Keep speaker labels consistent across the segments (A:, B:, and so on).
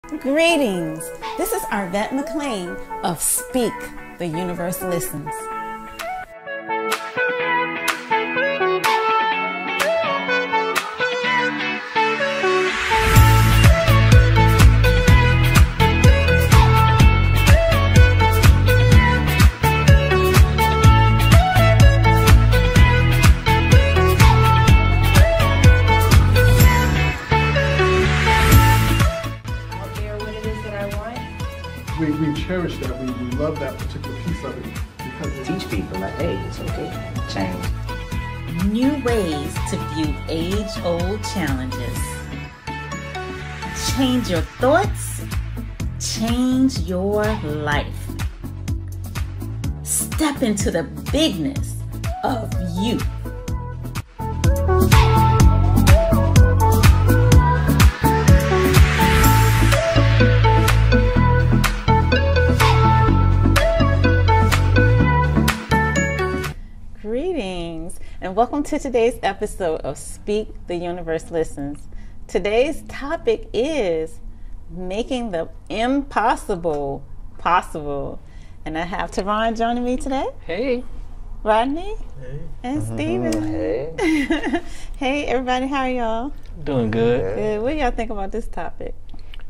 A: Greetings. This is Arvette McLean of Speak, the Universe Listens.
B: We cherish that. We love that particular piece of it because it
C: teach people like, hey, it's okay, change.
D: New ways to view age-old challenges. Change your thoughts, change your life. Step into the bigness of you.
A: Greetings, and welcome to today's episode of Speak, the Universe Listens. Today's topic is making the impossible possible. And I have Teron joining me today.
E: Hey.
A: Rodney.
B: Hey.
A: And Steven.
C: Hey.
A: Hey, everybody, how are y'all?
E: Doing good.
A: Good. What do y'all think about this topic?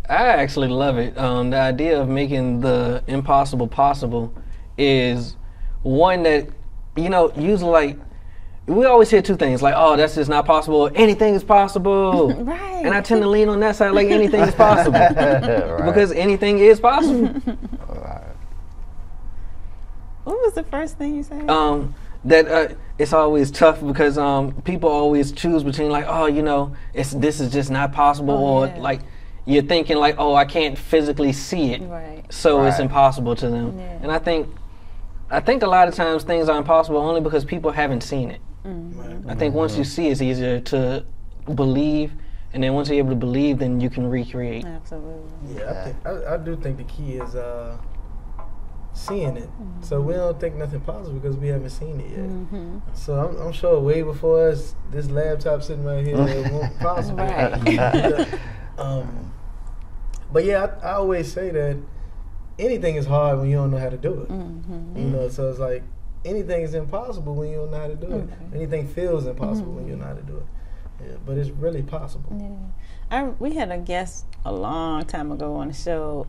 E: I actually love it. The idea of making the impossible possible is one that, you know, usually like, we always hear two things, like, oh, that's just not possible. Anything is possible.
A: Right.
E: And I tend to lean on that side, like anything is possible.
C: Right.
E: Because anything is possible.
A: What was the first thing you said?
E: That it's always tough because people always choose between like, oh, you know, this is just not possible, or
A: yeah.
E: like you're thinking like, oh, I can't physically see it,
A: Right.
E: so it's
C: Right.
E: impossible to them.
A: Yeah.
E: And I think a lot of times things are impossible only because people haven't seen it.
A: Mm-hmm.
E: I think once you see, it's easier to believe, and then once you're able to believe, then you can recreate.
A: Absolutely.
B: Yeah, I do think the key is seeing it. So we don't think nothing possible because we haven't seen it yet.
A: Mm-hmm.
B: So I'm sure way before us, this laptop sitting right here, it won't possible.
A: Right.
B: But yeah, I always say that anything is hard when you don't know how to do it.
A: Mm-hmm.
B: You know, so it's like anything is impossible when you don't know how to do it. Anything feels impossible when you don't know how to do it. Yeah, but it's really possible.
A: Yeah. We had a guest a long time ago on the show.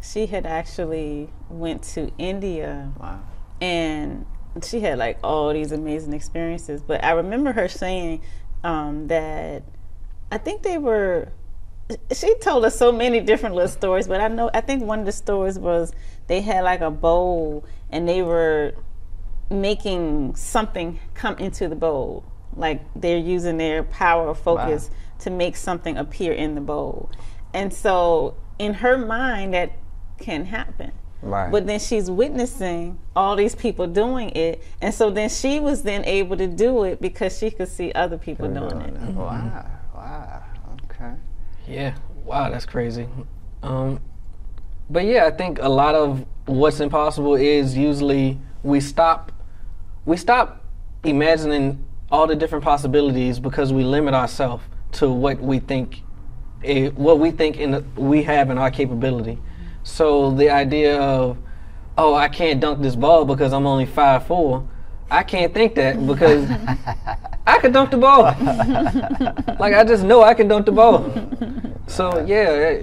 A: She had actually went to India.
C: Wow.
A: And she had like all these amazing experiences. But I remember her saying that I think she told us so many different little stories, but I think one of the stories was they had like a bowl and they were making something come into the bowl. Like they're using their power of focus to make something appear in the bowl. And so in her mind that can happen.
C: Right.
A: But then she's witnessing all these people doing it, and so then she was then able to do it because she could see other people doing it.
C: Wow. Wow. Okay.
E: Yeah. Wow, that's crazy. But yeah, I think a lot of what's impossible is usually we stop imagining all the different possibilities because we limit ourselves to what we think we have in our capability. So the idea of, oh, I can't dunk this ball because I'm only 5'4", I can't think that because I can dunk the ball. Like I just know I can dunk the ball. So yeah,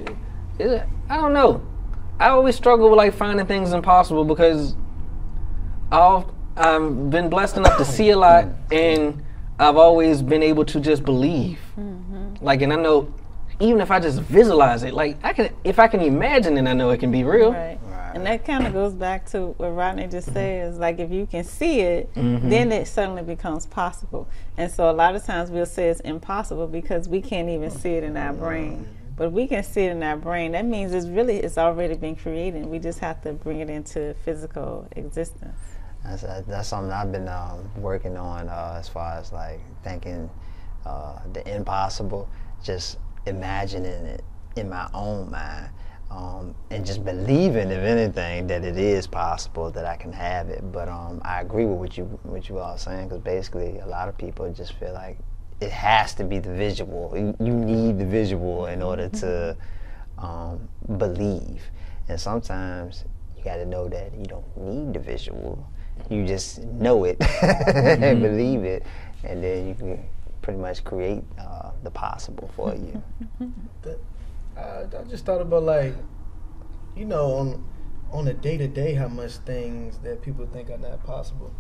E: I don't know. I always struggle with like finding things impossible because I've been blessed enough to see a lot, and I've always been able to just believe. Like, and I know even if I just visualize it, like if I can imagine it, I know it can be real.
A: Right. And that kind of goes back to what Rodney just says, like if you can see it, then it suddenly becomes possible. And so a lot of times we'll say it's impossible because we can't even see it in our brain. But if we can see it in our brain, that means it's already been created. We just have to bring it into physical existence.
C: That's something I've been working on as far as like thinking the impossible, just imagining it in my own mind, and just believing, if anything, that it is possible that I can have it. But I agree with what you all saying, because basically a lot of people just feel like it has to be the visual. You need the visual in order to believe. And sometimes you got to know that you don't need the visual. You just know it and believe it, and then you can pretty much create the possible for you.
B: I just thought about, like, you know, on a day-to-day, how much things that people think are not possible.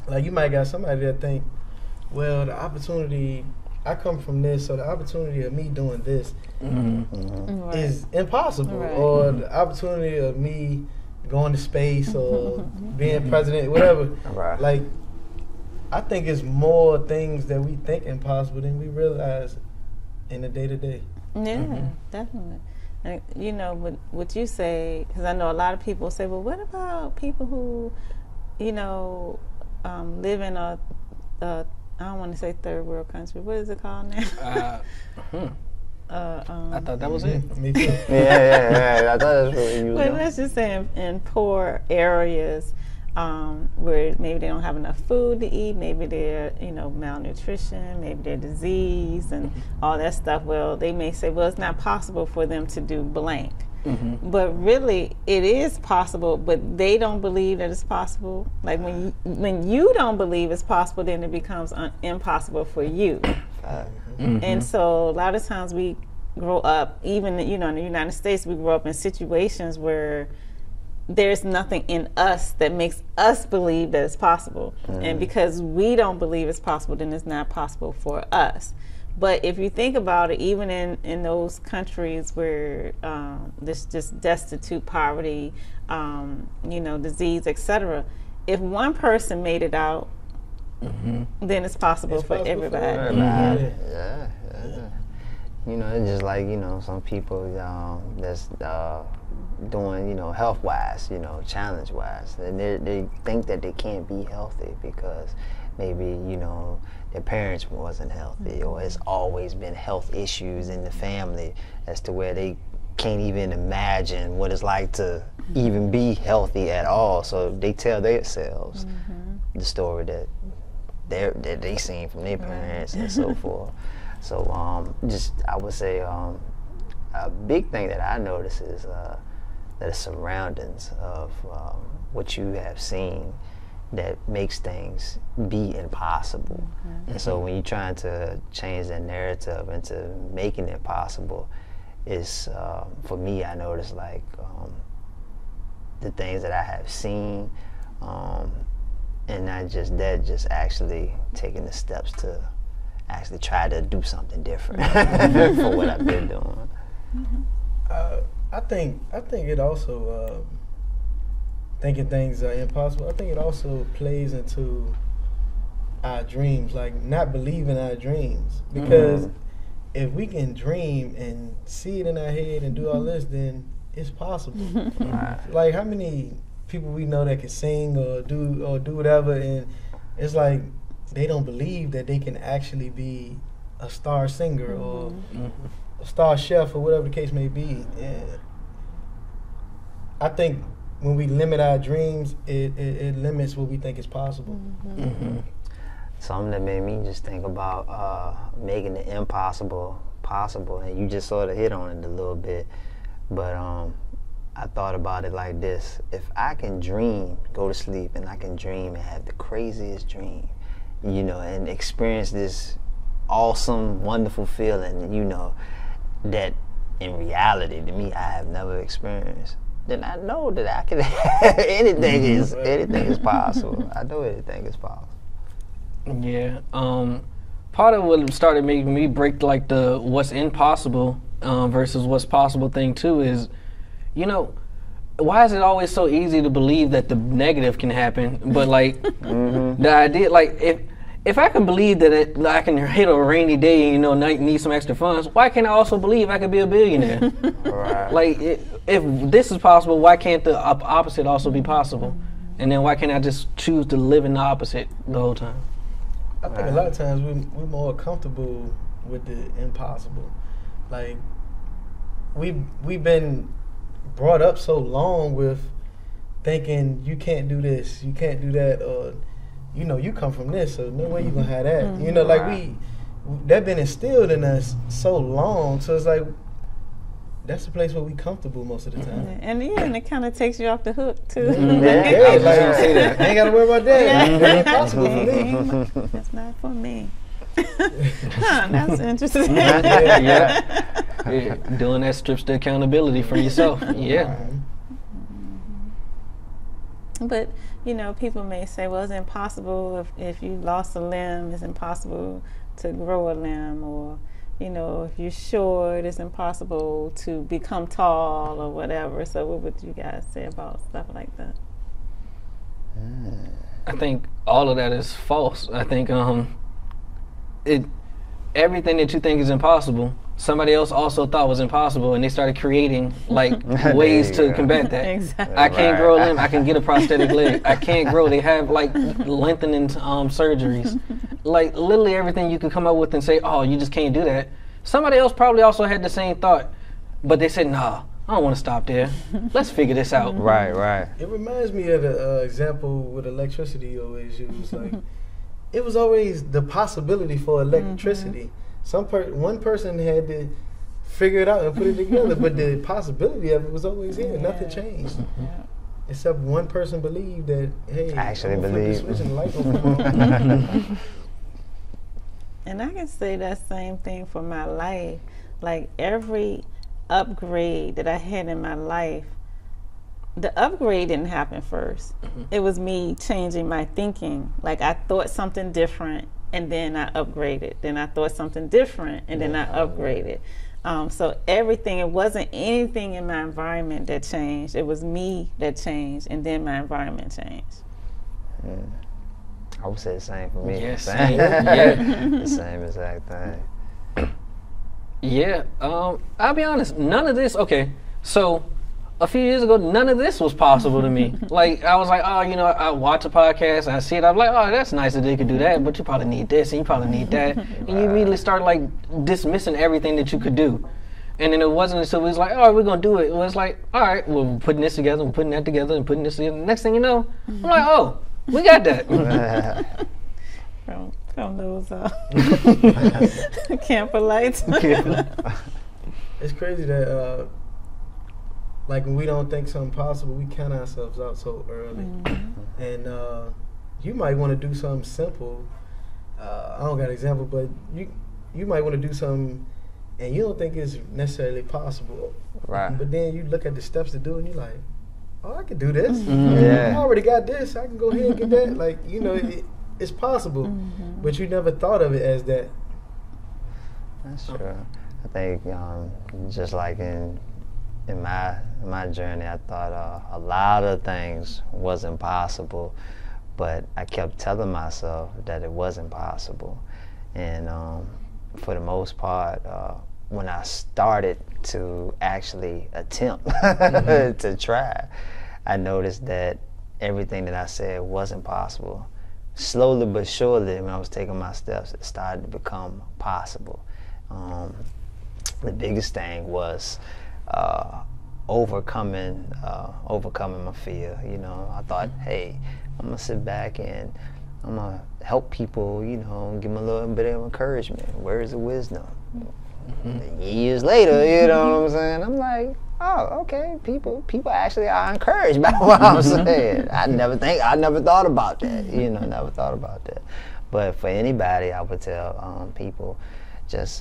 B: Like, you might got somebody that think, well, the opportunity, I come from this, so the opportunity of me doing this is impossible.
A: Right.
B: Or the opportunity of me going to space or being president, whatever.
C: Right.
B: Like, I think it's more things that we think impossible than we realize in the day-to-day.
A: Yeah, definitely. And, you know, what you say, because I know a lot of people say, well, what about people who, you know, live in a I don't want to say third world country. What is it called now?
E: I thought that was it.
B: Me too.
C: Yeah. I thought that's what you was
A: But
C: doing.
A: let's just say in poor areas where maybe they don't have enough food to eat, maybe they're, you know, malnutrition, maybe they're disease and all that stuff. Well, they may say, well, it's not possible for them to do blank. But really, it is possible, but they don't believe that it's possible. Like when you don't believe it's possible, then it becomes impossible for you. And so a lot of times we grow up, even, you know, in the United States, we grow up in situations where there's nothing in us that makes us believe that it's possible. And because we don't believe it's possible, then it's not possible for us. But if you think about it, even in those countries where there's just destitute, poverty, you know, disease, etc., if one person made it out, then it's possible for everybody.
C: Yeah. You know, it's just like, you know, some people that's doing, you know, health-wise, you know, challenge-wise, and they think that they can't be healthy because maybe, you know, their parents wasn't healthy, or it's always been health issues in the family as to where they can't even imagine what it's like to even be healthy at all. So they tell themselves the story that they seen from their parents and so forth. So just, I would say a big thing that I notice is that the surroundings of what you have seen that makes things be impossible. And so when you're trying to change that narrative into making it possible, is for me, I notice, like, the things that I have seen, and not just that, just actually taking the steps to actually try to do something different for what I've been doing.
B: I think it also, thinking things are impossible, I think it also plays into our dreams, like not believing our dreams. Because if we can dream and see it in our head and do all this, then it's possible. Like, how many people we know that can sing or do whatever, and it's like they don't believe that they can actually be a star singer or a star chef or whatever the case may be. And I think when we limit our dreams, it limits what we think is possible.
C: Something that made me just think about making the impossible possible, and you just sort of hit on it a little bit, but I thought about it like this: if I can dream, go to sleep, and I can dream and have the craziest dream, you know, and experience this awesome, wonderful feeling, you know, that in reality to me I have never experienced, then I know that I can anything is possible. I know anything is possible.
E: Yeah. Part of what started making me break, like, the what's impossible versus what's possible thing too is, you know, why is it always so easy to believe that the negative can happen, but like the idea, like, if I can believe that I can hit a rainy day and, you know, need some extra funds, why can't I also believe I could be a billionaire?
C: Right.
E: Like, if this is possible, why can't the opposite also be possible? And then why can't I just choose to live in the opposite the whole time?
B: I think a lot of times we're more comfortable with the impossible. Like, we've been brought up so long with thinking you can't do this, you can't do that, or, you know, you come from this, so no way you gonna have that. You know, like that been instilled in us so long. So it's like that's the place where we comfortable most of the time.
A: And it kind of takes you off the hook too.
B: Yeah,
E: like you say that.
B: I ain't gotta worry about that.
A: Yeah.
B: It ain't possible for me.
A: That's not for me. Huh, that's interesting.
E: Yeah, doing that strips the accountability from yourself. Yeah.
A: But, you know, people may say, well, it's impossible if you lost a limb, it's impossible to grow a limb, or, you know, if you're short, it's impossible to become tall or whatever. So what would you guys say about stuff like that?
E: I think all of that is false. I think everything that you think is impossible, somebody else also thought was impossible, and they started creating like ways to combat that.
A: Exactly.
E: I can't grow a limb. I can get a prosthetic leg. I can't grow. They have like lengthening surgeries. Like literally everything you could come up with and say, oh, you just can't do that. Somebody else probably also had the same thought, but they said, nah, I don't want to stop there. Let's figure this out.
C: Right.
B: It reminds me of the example with electricity you always use. Like, it was always the possibility for electricity. One person had to figure it out and put it together, but the possibility of it was always here. Nothing changed. Except one person believed that, hey,
C: Actually
B: I'm gonna flip the
C: believed.
B: switch and the light will come on.
A: And I can say that same thing for my life. Like every upgrade that I had in my life, the upgrade didn't happen first. It was me changing my thinking. Like I thought something different and then I upgraded. Then I thought something different and then I upgraded. So everything, it wasn't anything in my environment that changed. It was me that changed and then my environment changed.
C: I would say the same for me.
E: Yes.
C: Same.
E: Yeah.
C: The same exact thing.
E: Yeah, I'll be honest, none of this, okay, so a few years ago, none of this was possible to me. Like, I was like, oh, you know, I watch a podcast, I see it, I'm like, oh, that's nice that they could do that, but you probably need this, and you probably need that, and you immediately start, like, dismissing everything that you could do. And then it wasn't until we was like, oh, we're going to do it. It was like, all right, well, we're putting this together, we're putting that together, and putting this together. Next thing you know, I'm like, oh, we got that.
A: From those camper lights.
B: It's crazy that, like, when we don't think something possible, we count ourselves out so early. And you might want to do something simple. I don't got an example, but you might want to do something and you don't think it's necessarily possible.
C: Right.
B: But then you look at the steps to do it and you're like, oh, I can do this.
C: Yeah.
B: I already got this. I can go ahead and get that. Like, you know, it's possible. But you never thought of it as that.
C: That's true. I think just like in my journey, I thought a lot of things wasn't possible, but I kept telling myself that it wasn't possible. And for the most part, when I started to actually attempt to try, I noticed that everything that I said wasn't possible. Slowly but surely, when I was taking my steps, it started to become possible. The biggest thing was overcoming my fear. You know, I thought, hey, I'm gonna sit back and I'm gonna help people. You know, give them a little bit of encouragement, words of wisdom. Years later, you know what I'm saying? I'm like, oh, okay, people actually are encouraged by what I'm saying. I never thought about that. You know, never thought about that. But for anybody, I would tell people, just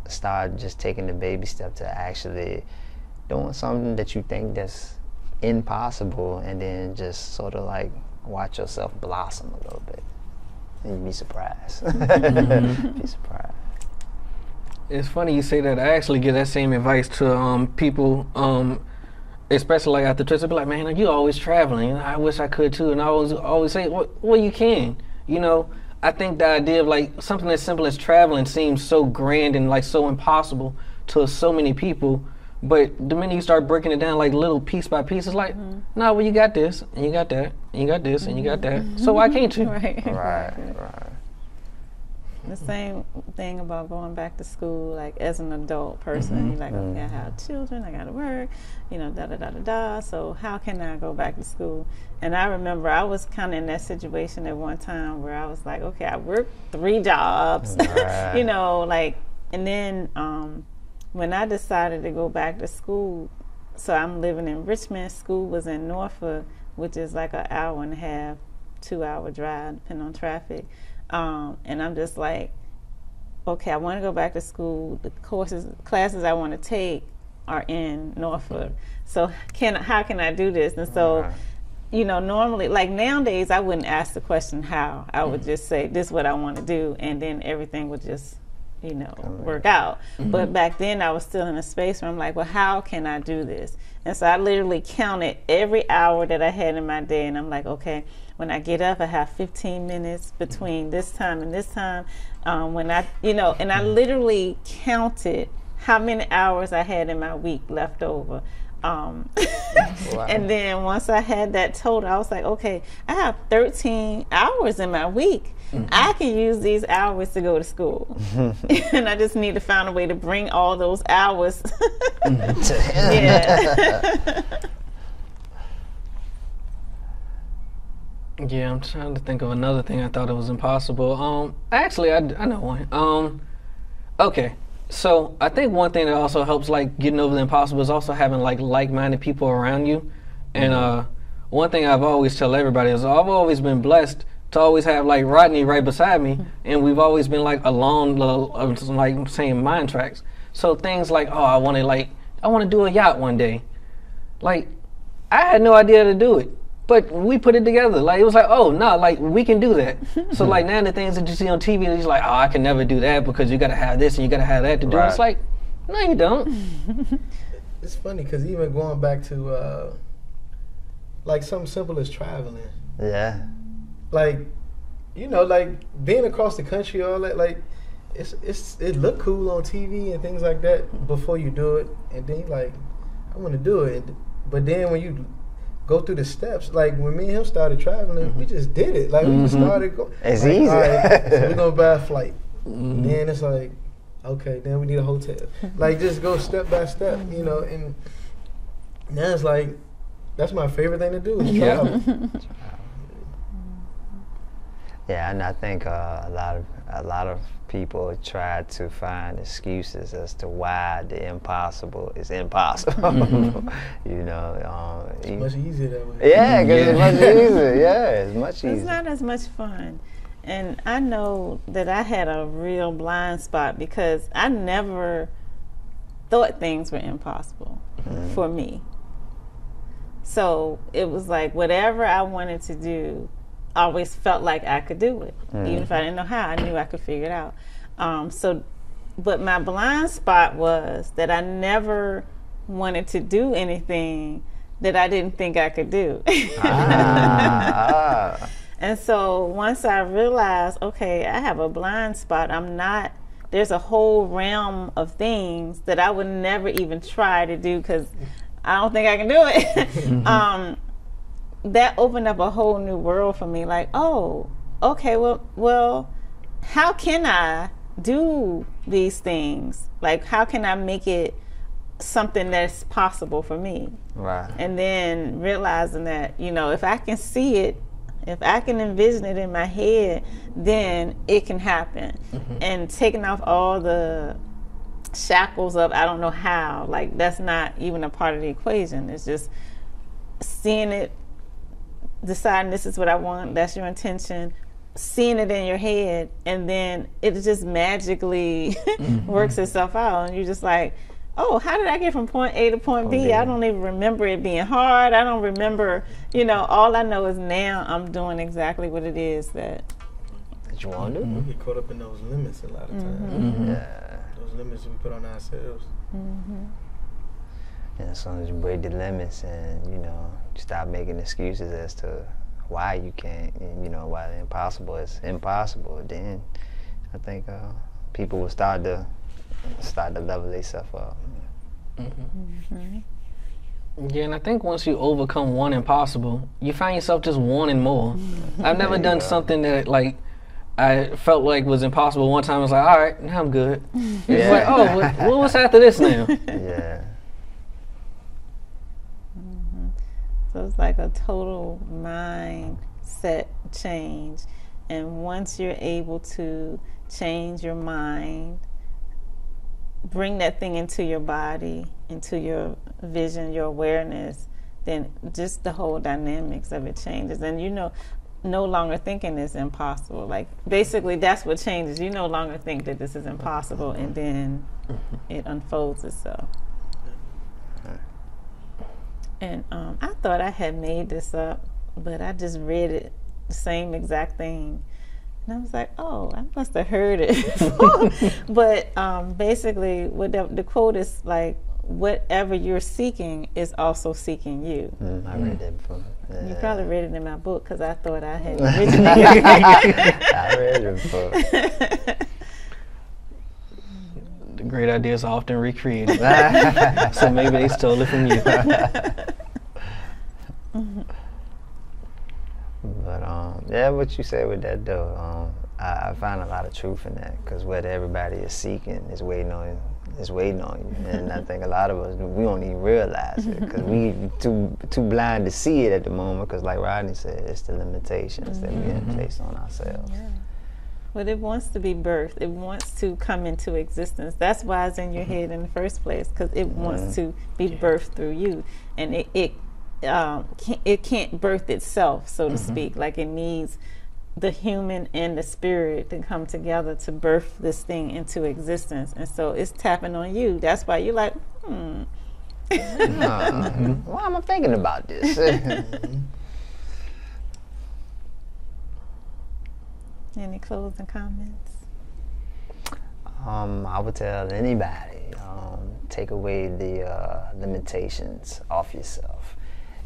C: start just taking the baby step to actually doing something that you think that's impossible, and then just sort of like watch yourself blossom a little bit, and you'd be surprised. Be surprised.
E: It's funny you say that. I actually give that same advice to people, especially like after trips. I'd be like, man, you always traveling. I wish I could too. And I always say, well, you can. You know, I think the idea of like something as simple as traveling seems so grand and like so impossible to so many people. But the minute you start breaking it down like little piece by piece, it's like, no, well, you got this, and you got that, and you got this, and you got that. So why can't you?
C: Right.
A: The same thing about going back to school, like as an adult person, you're like, okay, I have children, I gotta work, you know, da-da-da-da-da, so how can I go back to school? And I remember I was kind of in that situation at one time where I was like, okay, I worked 3 jobs,
C: Right.
A: you know, like, and then when I decided to go back to school, so I'm living in Richmond. School was in Norfolk, which is like an hour and a half, 2-hour drive, depending on traffic. And I'm just like, okay, I want to go back to school. The classes I want to take are in Norfolk. So how can I do this? And so, you know, normally, like nowadays, I wouldn't ask the question how. I would just say, this is what I want to do, and then everything would just, you know, work out. But back then, I was still in a space where I'm like, well, how can I do this? And so I literally counted every hour that I had in my day, and I'm like, okay, when I get up, I have 15 minutes between this time and this time. When I, you know, and I literally counted how many hours I had in my week left over. Wow. And then once I had that total, I was like, okay, I have 13 hours in my week. I can use these hours to go to school. And I just need to find a way to bring all those hours. Yeah.
E: Yeah, I'm trying to think of another thing I thought it was impossible. Actually, I know one. Okay, so I think one thing that also helps like getting over the impossible is also having like-minded people around you. And one thing I've always tell everybody is I've always been blessed to always have like Rodney right beside me, and we've always been like along like same mind tracks. So things like, oh, I want to do a yacht one day. Like, I had no idea how to do it. But we put it together. Like, it was like, oh, no, like, we can do that. So, like, now the things that you see on TV, it's like, oh, I can never do that because you got to have this and you got to have that to do it. It's like, no, you don't.
B: It's funny because even going back to, like, something simple as traveling.
C: Yeah.
B: Like, you know, like, being across the country, all that, like, it look cool on TV and things like that before you do it. And then you're like, I want to do it. But then when you go through the steps, like when me and him started traveling, we just did it. Like we just started going.
C: It's
B: like,
C: easy.
B: All right, so we're gonna buy a flight. Then it's like, okay, then we need a hotel. Like just go step by step, you know. And now it's like, that's my favorite thing to do is travel.
C: Yeah, and I think a lot of people try to find excuses as to why the impossible is impossible. You know,
B: it's much easier that way.
C: Yeah, because it's much easier. Yeah, it's much easier.
A: It's not as much fun. And I know that I had a real blind spot because I never thought things were impossible for me. So it was like whatever I wanted to do, I always felt like I could do it. Even if I didn't know how, I knew I could figure it out. But my blind spot was that I never wanted to do anything that I didn't think I could do. And so once I realized, okay, I have a blind spot, there's a whole realm of things that I would never even try to do because I don't think I can do it. That opened up a whole new world for me. Like, oh, okay, well, how can I do these things? Like, how can I make it something that's possible for me?
C: Right.
A: And then realizing that, you know, if I can see it, if I can envision it in my head, then it can happen. And taking off all the shackles of I don't know how, like that's not even a part of the equation. It's just seeing it, deciding this is what I want, that's your intention, seeing it in your head, and then it just magically works itself out. And you're just like, oh, how did I get from point A to point B? I don't even remember it being hard. I don't remember, you know, all I know is now I'm doing exactly what it is that
C: you want to do.
B: We get caught up in those limits a lot of times.
C: Yeah.
B: Those limits we put on ourselves.
C: And as soon as you break the limits and, you know, stop making excuses as to why you can't, and, you know, why the impossible is impossible, then I think people will start to level themselves up.
E: Yeah, and I think once you overcome one impossible, you find yourself just wanting more. I've never done something that, like, I felt like was impossible one time. I was like, all right, now I'm good. It's like, oh, what's after this now?
C: Yeah.
A: So it's like a total mindset change. And once you're able to change your mind, bring that thing into your body, into your vision, your awareness, then just the whole dynamics of it changes. And you know, no longer thinking it's impossible. Like, basically, that's what changes. You no longer think that this is impossible, and then it unfolds itself. And I thought I had made this up, but I just read it, the same exact thing. And I was like, oh, I must have heard it. But basically, what the quote is like, whatever you're seeking is also seeking you.
C: I read that before.
A: You probably read it in my book because I thought I had originated.
C: I read it before.
E: The great ideas are often recreated. So maybe they stole it from you.
C: But yeah, what you said with that though, I find a lot of truth in that, because what everybody is seeking is waiting on you, and I think a lot of us, we don't even realize it because we too blind to see it at the moment. Because like Rodney said, it's the limitations that we place on ourselves.
A: Yeah. But it wants to be birthed. It wants to come into existence. That's why it's in your head in the first place, because it wants to be birthed through you, and it can't birth itself, so to speak. Like, it needs the human and the spirit to come together to birth this thing into existence. And so it's tapping on you. That's why you're like, why
C: am I thinking about this?
A: Any closing comments?
C: I would tell anybody, take away the limitations off yourself.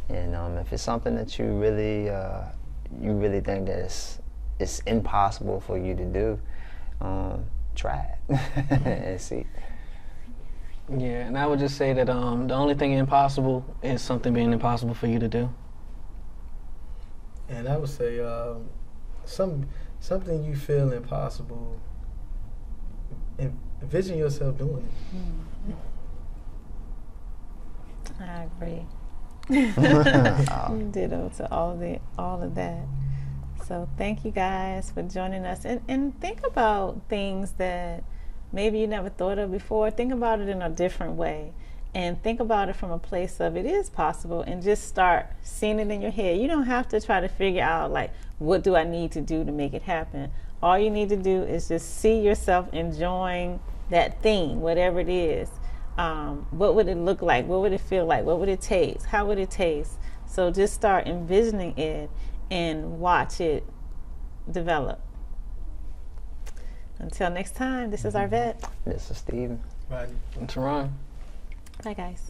C: And if it's something that you really think that it's impossible for you to do, try it and see.
E: Yeah, and I would just say that the only thing impossible is something being impossible for you to do.
B: And I would say something you feel impossible, envision yourself doing it.
A: I agree. Ditto to all of that. So thank you guys for joining us, and think about things that maybe you never thought of before. Think about it in a different way, and think about it from a place of it is possible, and just start seeing it in your head. You don't have to try to figure out, like, what do I need to do to make it happen. All you need to do is just see yourself enjoying that thing, whatever it is. What would it look like? What would it feel like? What would it taste? How would it taste? So just start envisioning it and watch it develop. Until next time, this is Arvette.
C: This is Steven.
B: Right.
E: It's wrong.
A: Bye, guys.